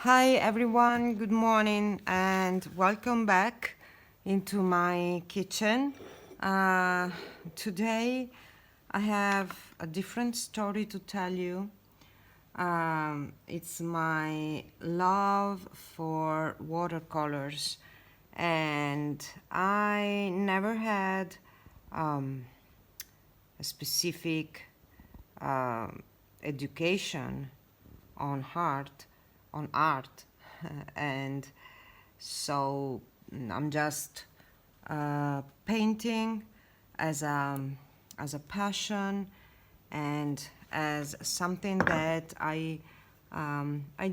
Hi everyone, good morning and welcome back into my kitchen. Today I have a different story to tell you. It's my love for watercolors, and I never had a specific education on art, and so I'm just painting as a passion and as something that I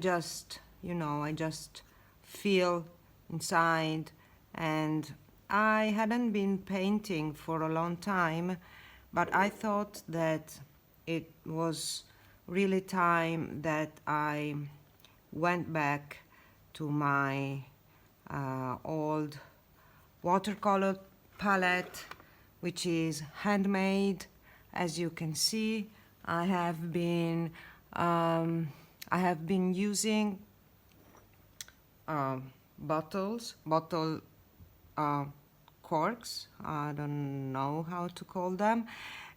just I just feel inside. And I hadn't been painting for a long time, but I thought that it was really time that I went back to my old watercolor palette, which is handmade. As you can see, I have been using bottle uh, corks. I don't know how to call them,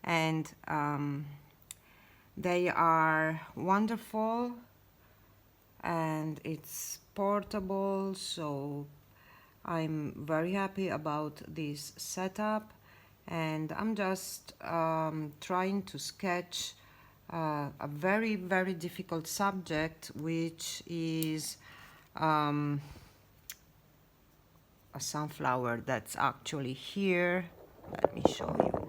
and they are wonderful, and it's portable, so I'm very happy about this setup. And I'm just trying to sketch a very, very difficult subject, which is a sunflower that's actually here. Let me show you.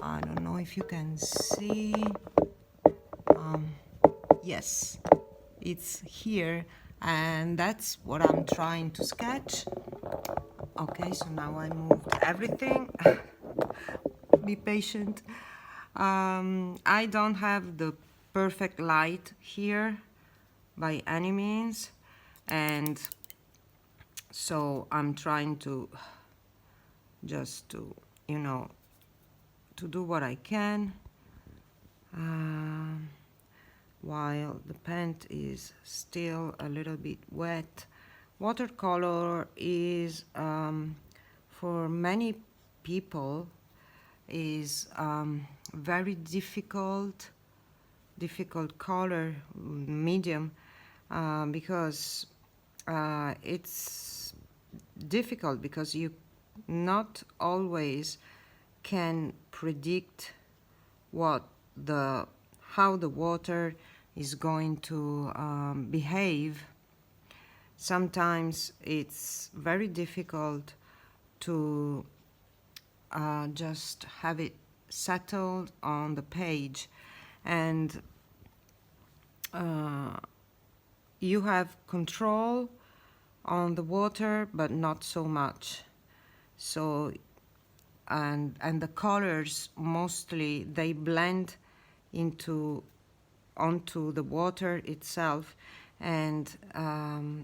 I don't know if you can see. Yes, it's here, and that's what I'm trying to sketch. Okay, so now I moved everything. Be patient. I don't have the perfect light here by any means, and so I'm trying to just to do what I can while the paint is still a little bit wet. Watercolor is for many people is very difficult color medium, because it's difficult because you not always can predict what the how the water is going to behave. Sometimes it's very difficult to just have it settled on the page, and you have control on the water but not so much. So and the colors mostly they blend into onto the water itself, and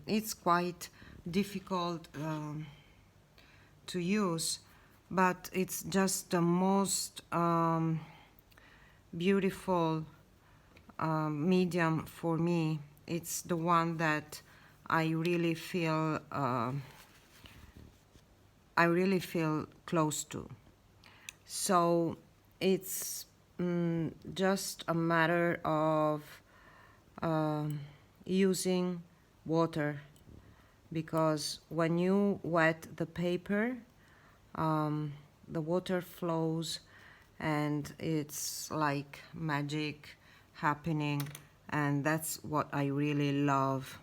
it's quite difficult to use, but it's just the most beautiful medium for me. It's the one that I really feel close to. So it's just a matter of using water, because when you wet the paper, the water flows, and it's like magic happening. And that's what I really love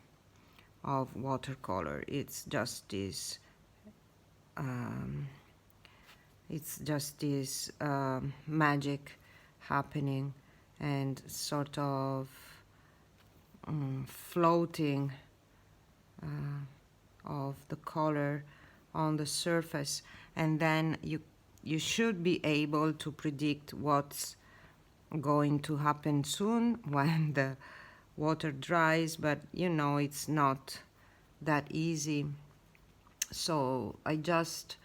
of watercolor. It's just this magic happening, and sort of floating of the color on the surface. And then you should be able to predict what's going to happen soon when the water dries, but it's not that easy. So I just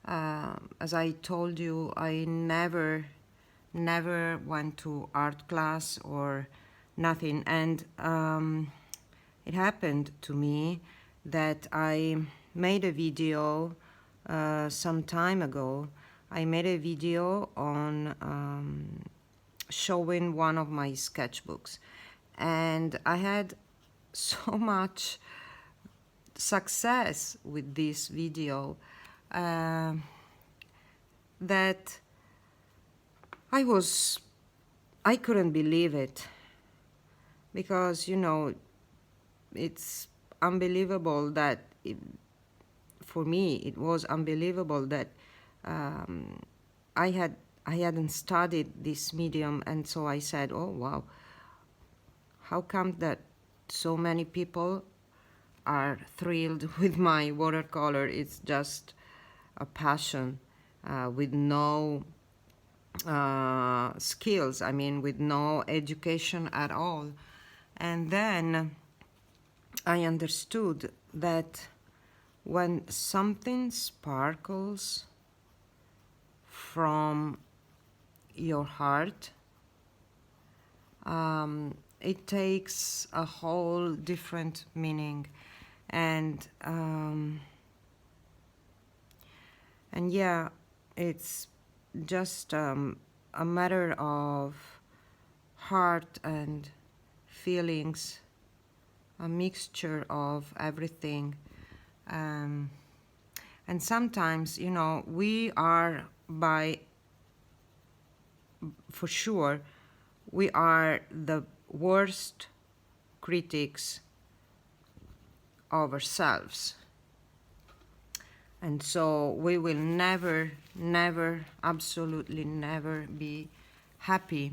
as I told you, I never went to art class or nothing. And it happened to me that I made a video some time ago. I made a video on showing one of my sketchbooks, and I had so much success with this video that I couldn't believe it, because it's unbelievable that for me it was unbelievable that um, I hadn't studied this medium, and so I said, oh wow, how come that so many people are thrilled with my watercolor? It's just a passion with no skills, I mean with no education at all. And then I understood that when something sparkles from your heart, it takes a whole different meaning. And yeah, it's just a matter of heart and feelings, a mixture of everything. And sometimes, we are for sure, we are the worst critics of ourselves. And so we will never, absolutely never be happy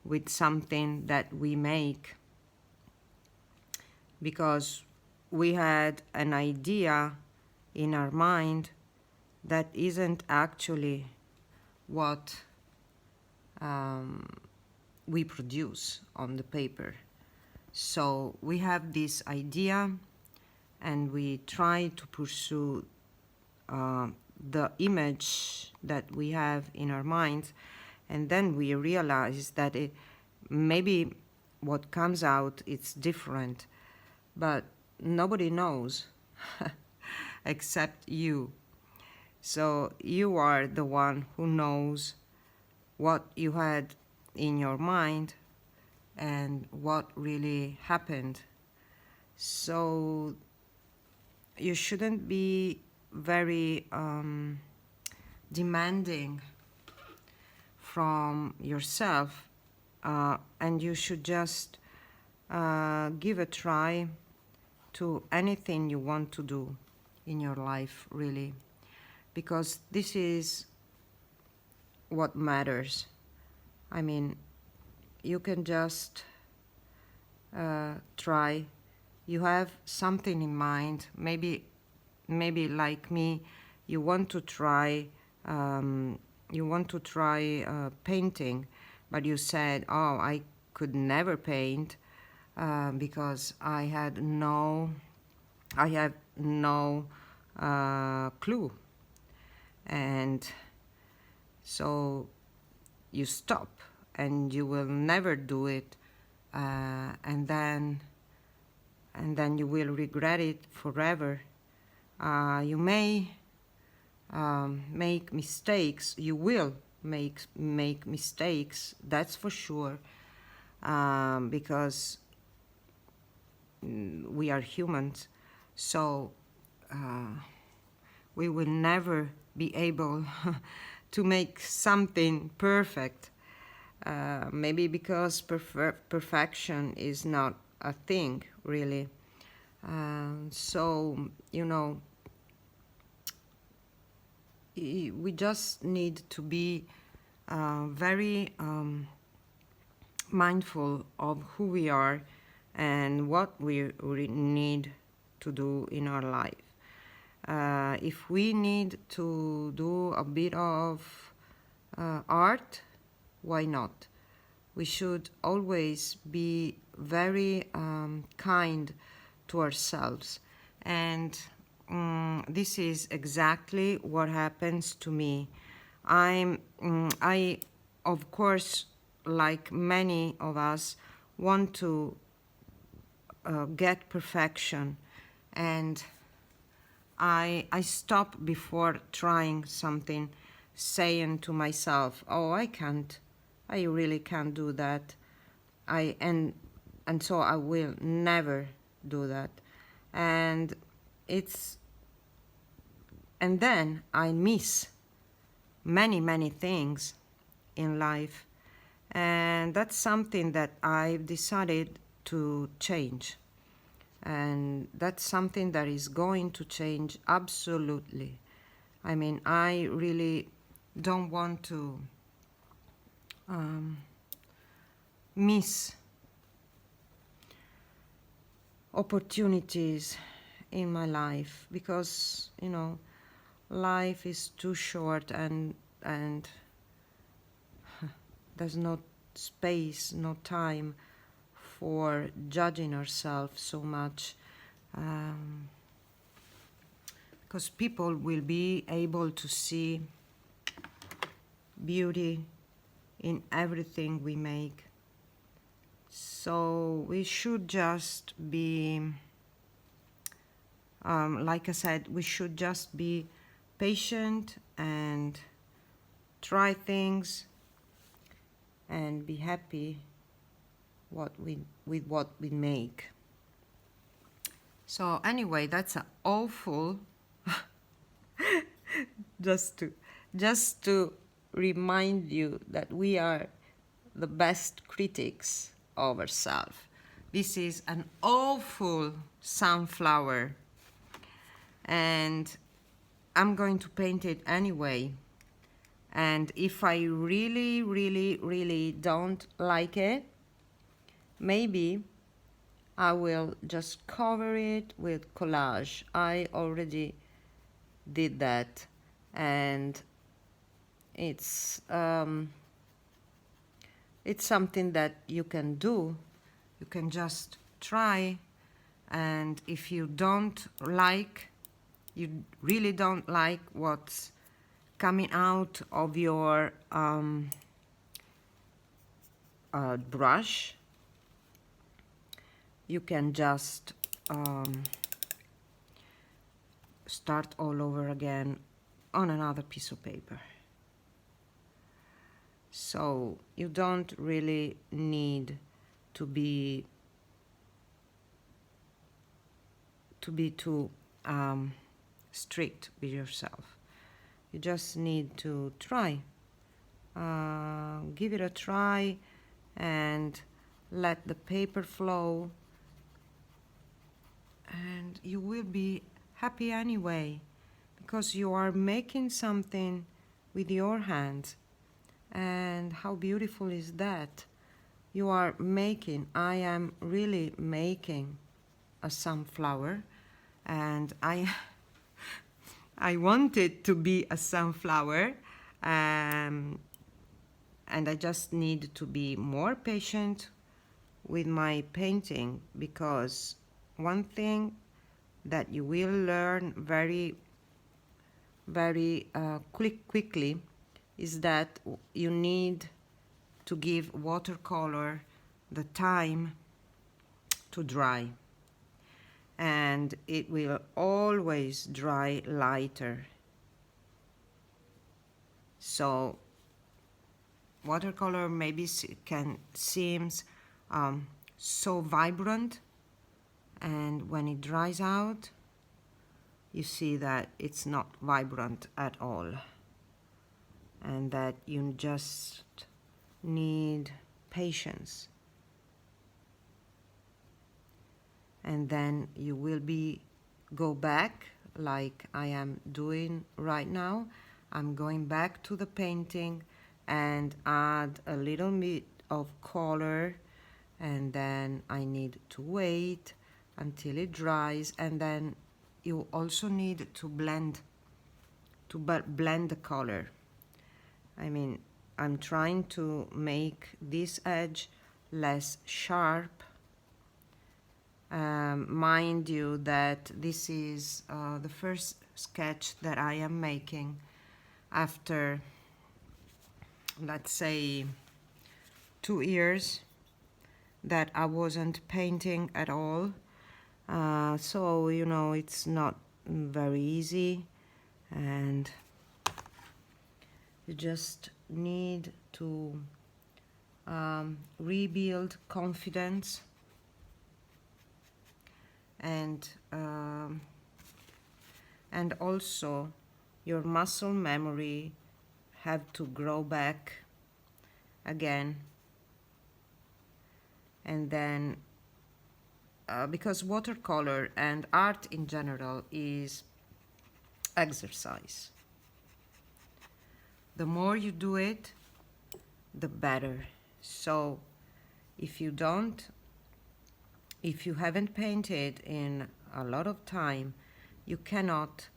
with something that we make, because we had an idea in our mind that isn't actually what we produce on the paper. So we have this idea and we try to pursue the image that we have in our minds, and then we realize that maybe what comes out it's different, but nobody knows except you. So you are the one who knows what you had in your mind and what really happened. So you shouldn't be very demanding from yourself, and you should just give a try to anything you want to do in your life, really, because this is what matters. I mean, you can just try. You have something in mind, maybe like me, you want to try painting, but you said, oh, I could never paint because I have no clue. And so you stop and you will never do it, and then you will regret it forever. You may make mistakes. You will make mistakes, that's for sure, because we are humans. So we will never be able to make something perfect, maybe because perfection is not a thing, really. So, we just need to be very mindful of who we are and what we need to do in our life. If we need to do a bit of art, why not? We should always be very kind to ourselves, and this is exactly what happens to me. I, of course, like many of us, want to get perfection, and I stop before trying something, saying to myself, "Oh, I really can't do that." I and so I will never do that, and it's and then I miss many things in life, and that's something that I've decided to change, and that's something that is going to change absolutely. I mean, I really don't want to miss opportunities in my life, because life is too short, and there's no space, no time for judging ourselves so much, because people will be able to see beauty in everything we make. So we should just be, like I said, we should just be patient and try things and be happy with what we make. So anyway, that's an awful just to remind you that we are the best critics of ourselves. This is an awful sunflower, and I'm going to paint it anyway. And if I really don't like it, maybe I will just cover it with collage. I already did that, and it's something that you can do. You can just try, and if you really don't like what's coming out of your brush, you can just start all over again on another piece of paper. So you don't really need to be too strict with yourself. You just need to try. Give it a try and let the paper flow, and you will be happy anyway, because you are making something with your hands. And how beautiful is that? I am really making a sunflower, and I want it to be a sunflower, and I just need to be more patient with my painting, because one thing that you will learn very quickly is that you need to give watercolor the time to dry, and it will always dry lighter. So watercolor maybe seems so vibrant, and when it dries out, you see that it's not vibrant at all, and that you just need patience. And then you will go back, like I am doing right now. I'm going back to the painting and add a little bit of color, and then I need to wait until it dries, and then you also need to blend the color. I mean, I'm trying to make this edge less sharp. Mind you that this is the first sketch that I am making after, let's say, 2 years that I wasn't painting at all. So, you know, it's not very easy, and you just need to rebuild confidence, and also your muscle memory have to grow back again. And then because watercolor and art in general is exercise, the more you do it, the better. So if you haven't painted in a lot of time, you cannot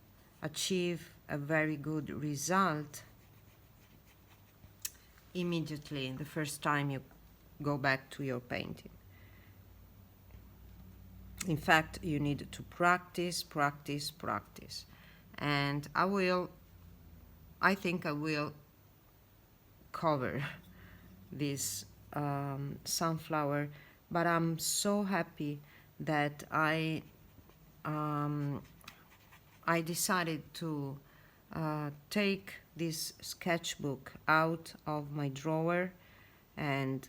achieve a very good result immediately the first time you go back to your painting. In fact, you need to practice, practice, practice. And I think I will cover this sunflower, but I'm so happy that I decided to take this sketchbook out of my drawer and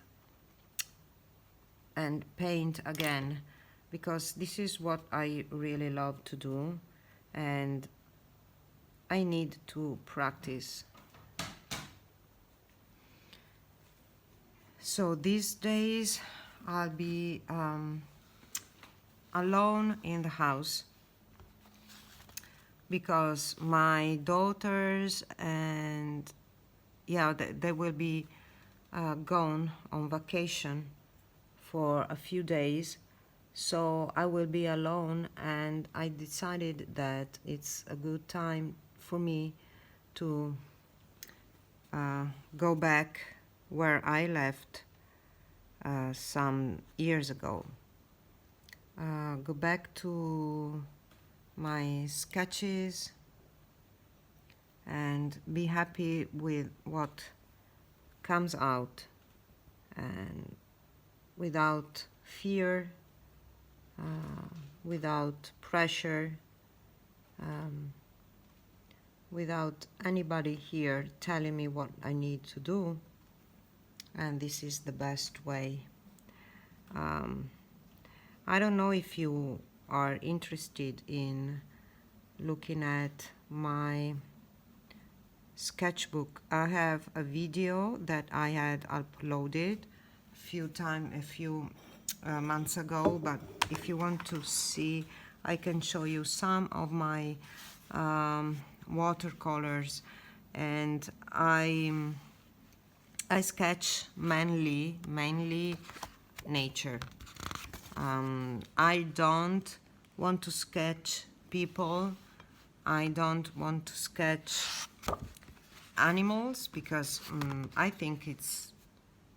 paint again, because this is what I really love to do, and I need to practice. So these days I'll be alone in the house, because my daughters and they will be gone on vacation for a few days, so I will be alone, and I decided that it's a good time for me to go back where I left some years ago. Go back to my sketches and be happy with what comes out, and without fear, without pressure, without anybody here telling me what I need to do. And this is the best way. I don't know if you are interested in looking at my sketchbook. I have a video that I had uploaded a few months ago, but if you want to see, I can show you some of my watercolors, and I sketch mainly nature. I don't want to sketch people. I don't want to sketch animals, because I think it's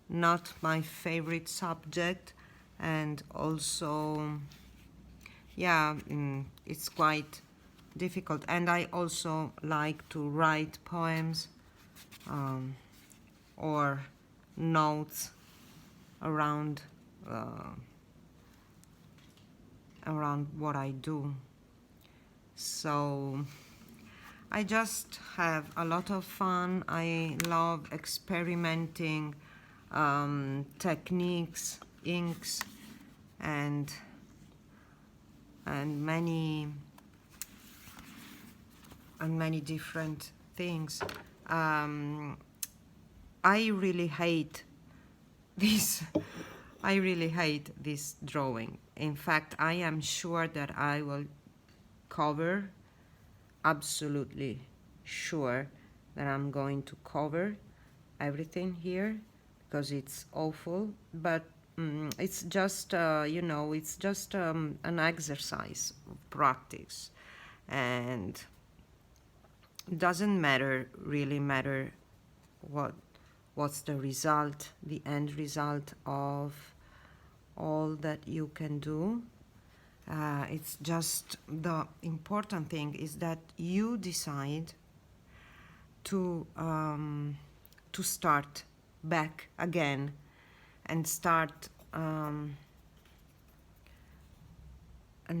not my favorite subject, and also it's quite difficult. And I also like to write poems or notes around what I do. So I just have a lot of fun. I love experimenting techniques, inks, and many different things. I really hate this. I really hate this drawing. In fact, I am sure that I will cover, absolutely sure that I'm going to cover everything here, because it's awful. But it's just, it's just an exercise of practice, and it doesn't really matter what's the result, the end result of all that you can do. It's just, the important thing is that you decide to start back again, and start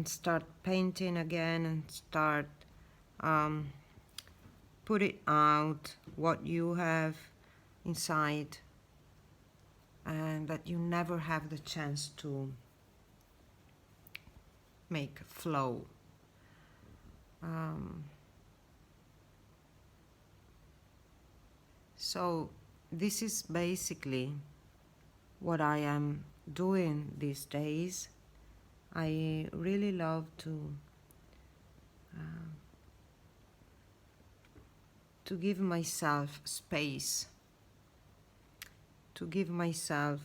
start painting again, and start putting out what you have inside and that you never have the chance to make flow. So this is basically what I am doing these days. I really love to give myself space, to give myself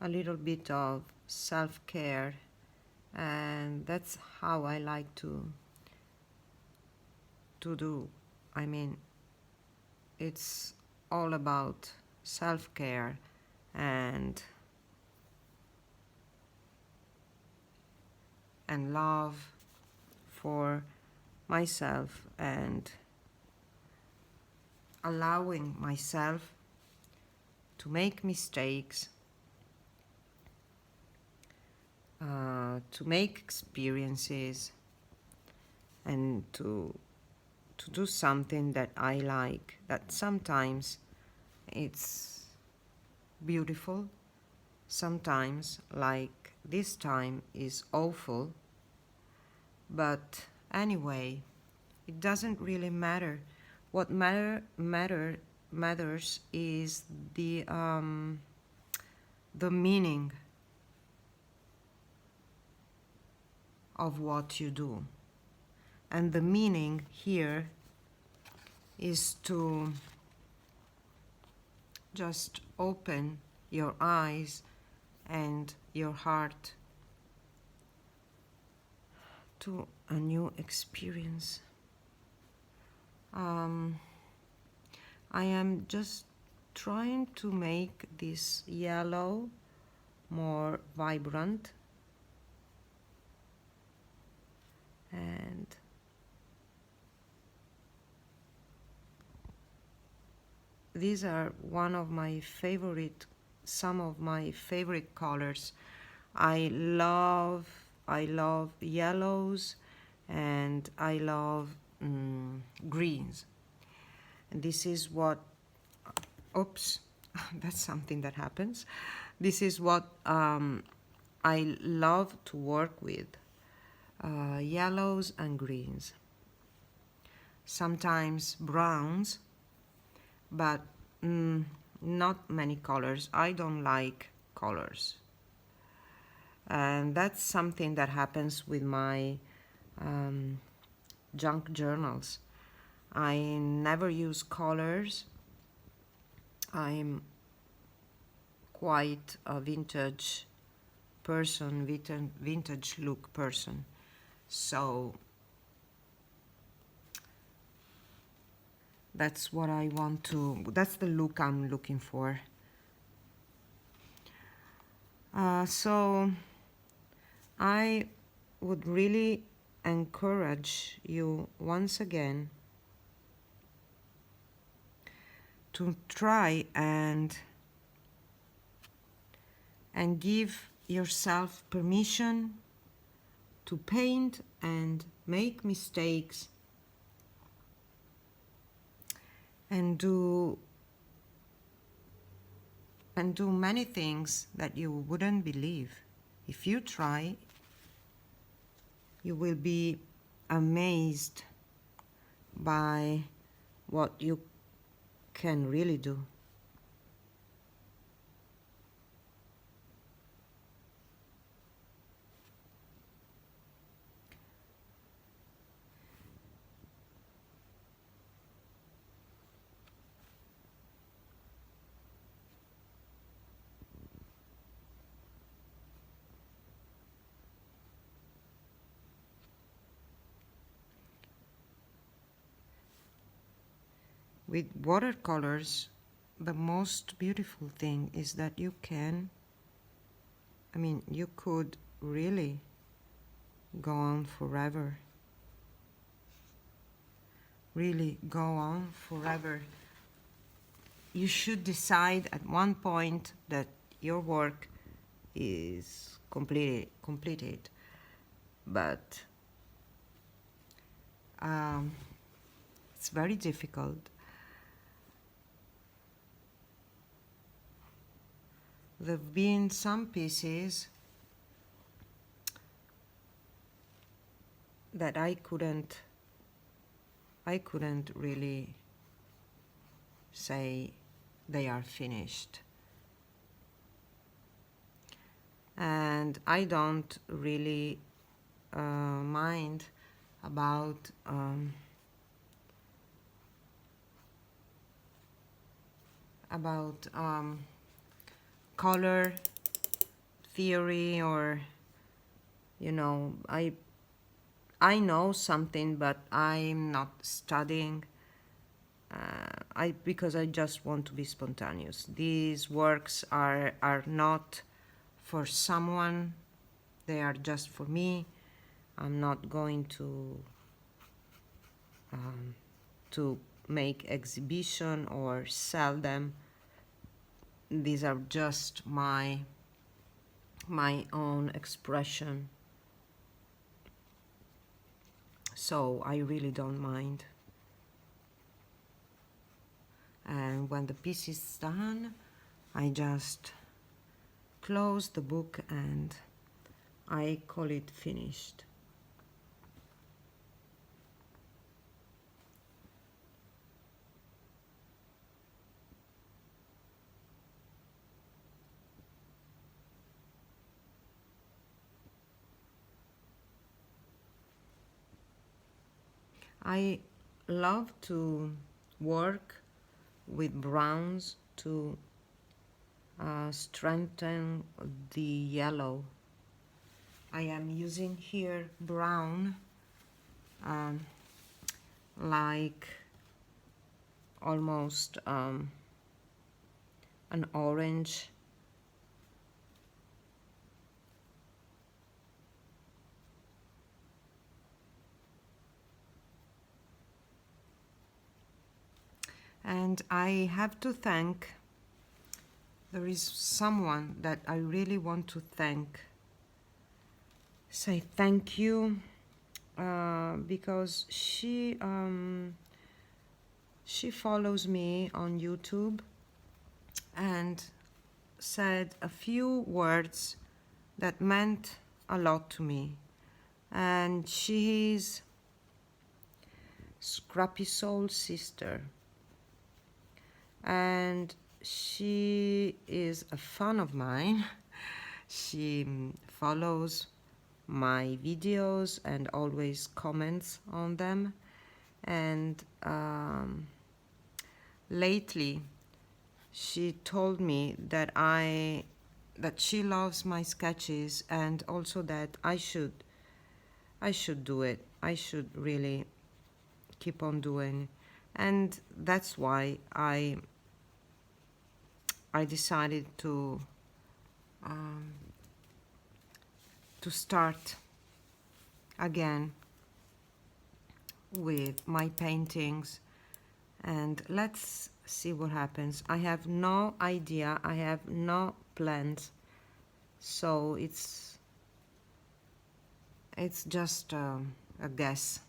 a little bit of self-care, and that's how I like to do. I mean, it's all about self-care and love for myself, and allowing myself to make mistakes, to make experiences, and to do something that I like, that sometimes it's beautiful, sometimes, like this time, is awful, but anyway, it doesn't really matter. What matters is the meaning of what you do. And the meaning here is to just open your eyes and your heart to a new experience. I am just trying to make this yellow more vibrant, and these are some of my favorite colors. I love yellows, and I love greens. And this is what, oops, that's something that happens. This is what I love to work with, yellows and greens. Sometimes browns, but not many colors. I don't like colors. And that's something that happens with my junk journals. I never use colors. I'm quite a vintage person, vintage look person. So that's what I want to, that's the look I'm looking for. So I would really encourage you once again to try and give yourself permission to paint and make mistakes and do many things that you wouldn't believe. If you try, you will be amazed by what you can really do. With watercolors, the most beautiful thing is that you could really go on forever. Really go on forever. You should decide at one point that your work is completed. But it's very difficult. There have been some pieces that I couldn't really say they are finished. And I don't really mind about color theory, or I know something, but I'm not studying. Because I just want to be spontaneous. These works are not for someone; they are just for me. I'm not going to make exhibition or sell them. These are just my own expression. So I really don't mind. And when the piece is done, I just close the book and I call it finished. I love to work with browns to strengthen the yellow. I am using here brown, like almost an orange. And I have to thank, there is someone that I really want to say thank you, because she follows me on YouTube and said a few words that meant a lot to me. And she's Scrappy Soul Sister, and she is a fan of mine. She follows my videos and always comments on them. And lately she told me that she loves my sketches, and also that I should do it. I should really keep on doing. And that's why I decided to start again with my paintings, and let's see what happens. I have no idea, I have no plans, so it's just a guess.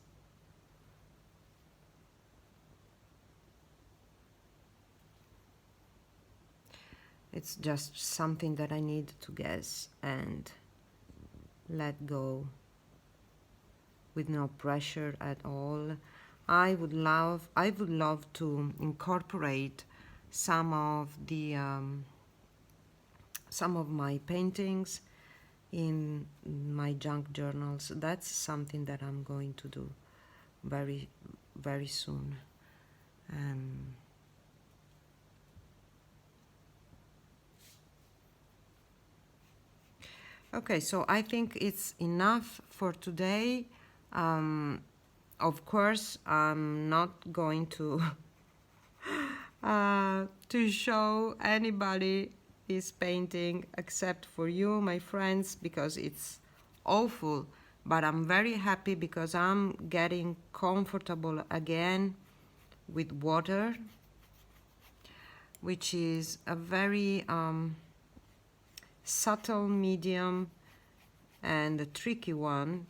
It's just something that I need to guess and let go with no pressure at all. I would love to incorporate some of my paintings in my junk journals. That's something that I'm going to do very, very soon. Okay, so I think it's enough for today. Of course, I'm not going to to show anybody this painting except for you, my friends, because it's awful. But I'm very happy because I'm getting comfortable again with water, which is a very subtle, medium, and a tricky one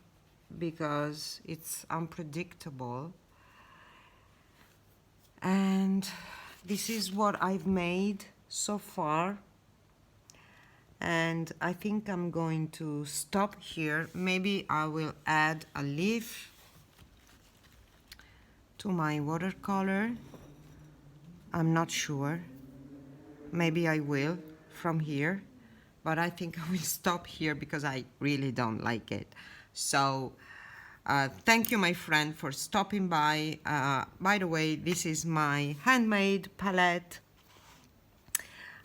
because it's unpredictable. And this is what I've made so far, and I think I'm going to stop here. Maybe I will add a leaf to my watercolor. I'm not sure. Maybe I will from here, but I think I will stop here because I really don't like it. So thank you, my friend, for stopping by. By the way, this is my handmade palette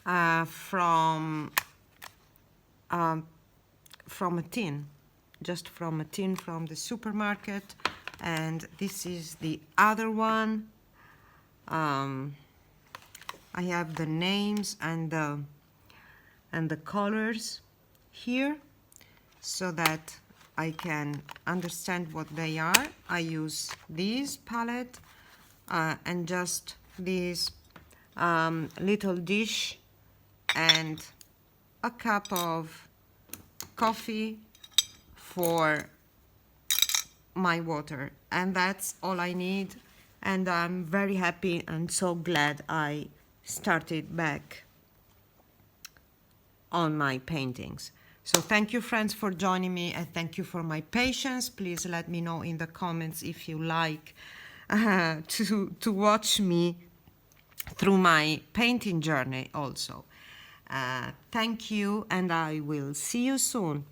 from a tin, just from a tin from the supermarket. And this is the other one. I have the names and the colors here so that I can understand what they are. I use this palette and just this little dish and a cup of coffee for my water, and that's all I need. And I'm very happy and so glad I started back on my paintings. So thank you, friends, for joining me, and thank you for my patience. Please let me know in the comments if you like to watch me through my painting journey also. Thank you, and I will see you soon.